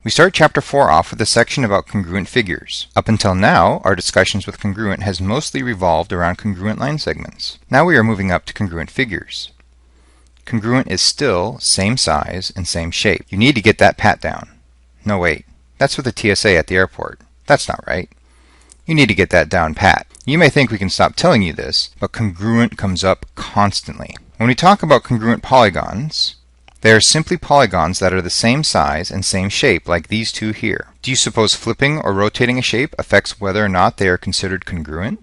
We start Chapter 4 off with a section about congruent figures. Up until now, our discussions with congruent has mostly revolved around congruent line segments. Now we are moving up to congruent figures. Congruent is still same size and same shape. You need to get that pat down. No, wait. That's with the TSA at the airport. That's not right. You need to get that down pat. You may think we can stop telling you this, but congruent comes up constantly. When we talk about congruent polygons, they are simply polygons that are the same size and same shape like these two here. Do you suppose flipping or rotating a shape affects whether or not they are considered congruent?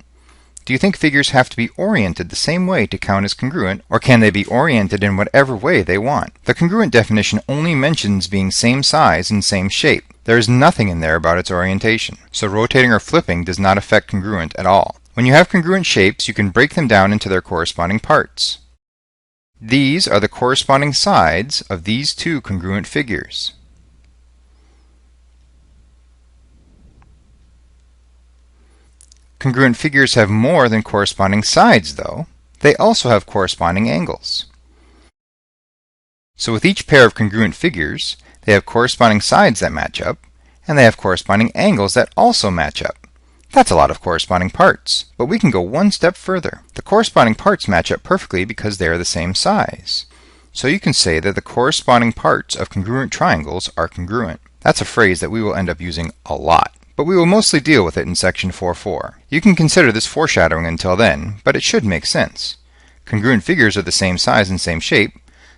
Do you think figures have to be oriented the same way to count as congruent, or can they be oriented in whatever way they want? The congruent definition only mentions being same size and same shape. There is nothing in there about its orientation. So rotating or flipping does not affect congruent at all. When you have congruent shapes, you can break them down into their corresponding parts. These are the corresponding sides of these two congruent figures. Congruent figures have more than corresponding sides, though. They also have corresponding angles. So with each pair of congruent figures, they have corresponding sides that match up, and they have corresponding angles that also match up. That's a lot of corresponding parts, but we can go one step further. The corresponding parts match up perfectly because they are the same size. So you can say that the corresponding parts of congruent triangles are congruent. That's a phrase that we will end up using a lot, but we will mostly deal with it in section 4.4. You can consider this foreshadowing until then, but it should make sense. Congruent figures are the same size and same shape,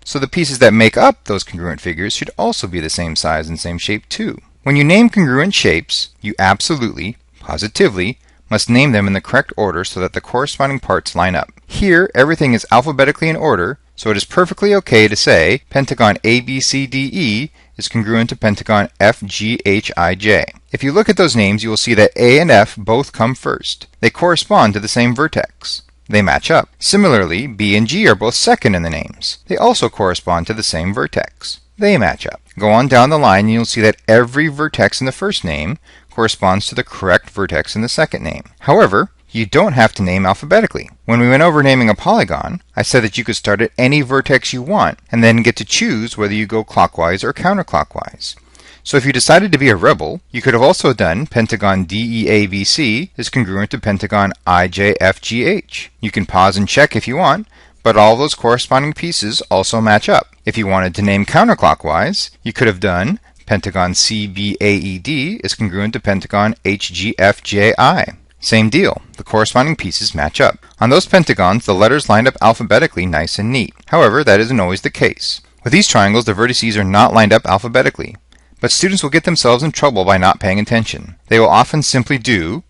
so the pieces that make up those congruent figures should also be the same size and same shape too. When you name congruent shapes, you absolutely, positively, must name them in the correct order so that the corresponding parts line up. Here, everything is alphabetically in order, so it is perfectly okay to say pentagon ABCDE is congruent to pentagon FGHIJ. If you look at those names, you will see that A and F both come first. They correspond to the same vertex. They match up. Similarly, B and G are both second in the names. They also correspond to the same vertex. They match up. Go on down the line and you'll see that every vertex in the first name corresponds to the correct vertex in the second name. However, you don't have to name alphabetically. When we went over naming a polygon, I said that you could start at any vertex you want and then get to choose whether you go clockwise or counterclockwise. So if you decided to be a rebel, you could have also done pentagon DEABC is congruent to pentagon IJFGH. You can pause and check if you want, but all those corresponding pieces also match up. If you wanted to name counterclockwise, you could have done pentagon CBAED is congruent to pentagon HGFJI. Same deal, the corresponding pieces match up. On those pentagons, the letters lined up alphabetically nice and neat. However, that isn't always the case. With these triangles, the vertices are not lined up alphabetically. But students will get themselves in trouble by not paying attention. They will often simply do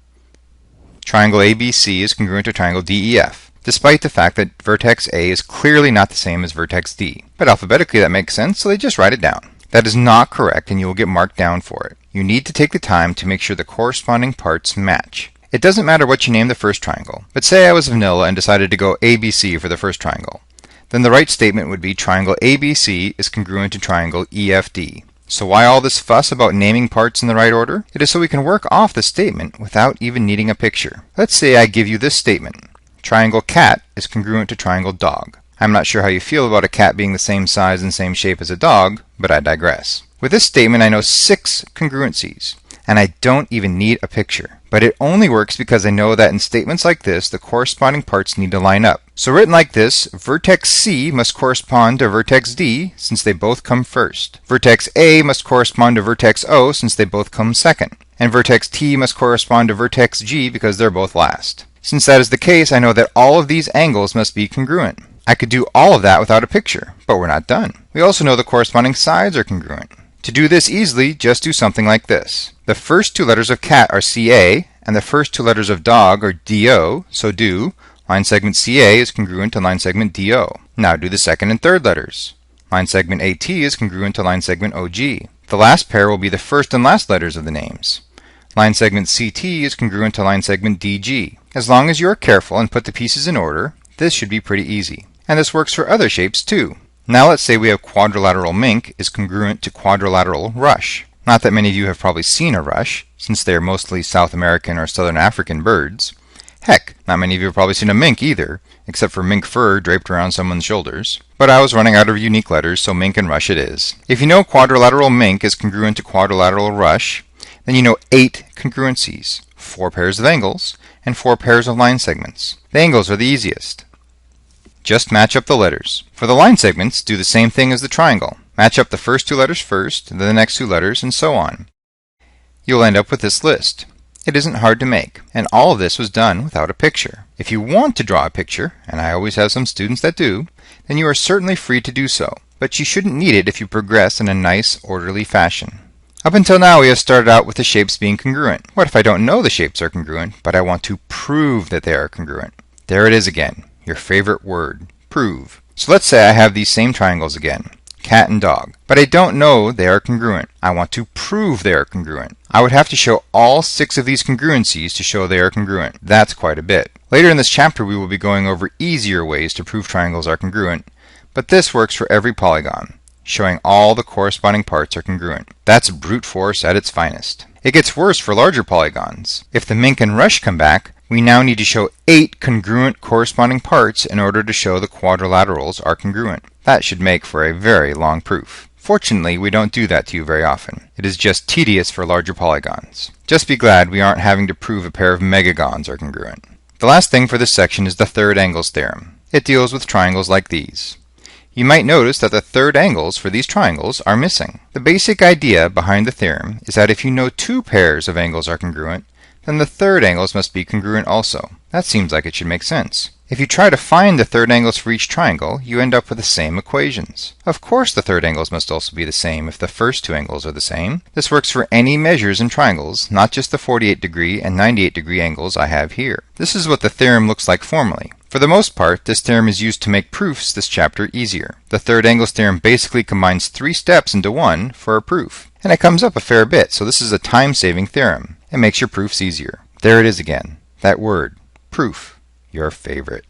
triangle ABC is congruent to triangle DEF, despite the fact that vertex A is clearly not the same as vertex D. But alphabetically that makes sense, so they just write it down. That is not correct, and you will get marked down for it. You need to take the time to make sure the corresponding parts match. It doesn't matter what you name the first triangle, but say I was vanilla and decided to go ABC for the first triangle. Then the right statement would be triangle ABC is congruent to triangle EFD. So why all this fuss about naming parts in the right order? It is so we can work off the statement without even needing a picture. Let's say I give you this statement. Triangle cat is congruent to triangle dog. I'm not sure how you feel about a cat being the same size and same shape as a dog, but I digress. With this statement, I know 6 congruencies, and I don't even need a picture. But it only works because I know that in statements like this, the corresponding parts need to line up. So written like this, vertex C must correspond to vertex D, since they both come first. Vertex A must correspond to vertex O, since they both come second. And vertex T must correspond to vertex G, because they're both last. Since that is the case, I know that all of these angles must be congruent. I could do all of that without a picture, but we're not done. We also know the corresponding sides are congruent. To do this easily, just do something like this. The first 2 letters of cat are CA, and the first 2 letters of dog are DO, so do line segment CA is congruent to line segment DO. Now do the second and third letters. Line segment AT is congruent to line segment OG. The last pair will be the first and last letters of the names. Line segment CT is congruent to line segment DG. As long as you are careful and put the pieces in order, this should be pretty easy. And this works for other shapes too. Now let's say we have quadrilateral mink is congruent to quadrilateral rush. Not that many of you have probably seen a rush, since they are mostly South American or Southern African birds. Heck, not many of you have probably seen a mink either, except for mink fur draped around someone's shoulders. But I was running out of unique letters, so mink and rush it is. If you know quadrilateral mink is congruent to quadrilateral rush, then you know 8 congruencies, 4 pairs of angles, and 4 pairs of line segments. The angles are the easiest. Just match up the letters. For the line segments, do the same thing as the triangle. Match up the first 2 letters first, then the next 2 letters, and so on. You'll end up with this list. It isn't hard to make, and all of this was done without a picture. If you want to draw a picture, and I always have some students that do, then you are certainly free to do so, but you shouldn't need it if you progress in a nice, orderly fashion. Up until now, we have started out with the shapes being congruent. What if I don't know the shapes are congruent, but I want to prove that they are congruent? There it is again, your favorite word, prove. So let's say I have these same triangles again, cat and dog, but I don't know they are congruent. I want to prove they are congruent. I would have to show all 6 of these congruencies to show they are congruent. That's quite a bit. Later in this chapter, we will be going over easier ways to prove triangles are congruent, but this works for every polygon, showing all the corresponding parts are congruent. That's brute force at its finest. It gets worse for larger polygons. If the mink and rush come back, we now need to show 8 congruent corresponding parts in order to show the quadrilaterals are congruent. That should make for a very long proof. Fortunately, we don't do that to you very often. It is just tedious for larger polygons. Just be glad we aren't having to prove a pair of megagons are congruent. The last thing for this section is the third angles theorem. It deals with triangles like these. You might notice that the third angles for these triangles are missing. The basic idea behind the theorem is that if you know 2 pairs of angles are congruent, then the third angles must be congruent also. That seems like it should make sense. If you try to find the third angles for each triangle, you end up with the same equations. Of course the third angles must also be the same if the first 2 angles are the same. This works for any measures in triangles, not just the 48-degree and 98-degree angles I have here. This is what the theorem looks like formally. For the most part, this theorem is used to make proofs this chapter easier. The third angles theorem basically combines 3 steps into one for a proof. And it comes up a fair bit, so this is a time-saving theorem. It makes your proofs easier. There it is again, that word, proof, your favorite.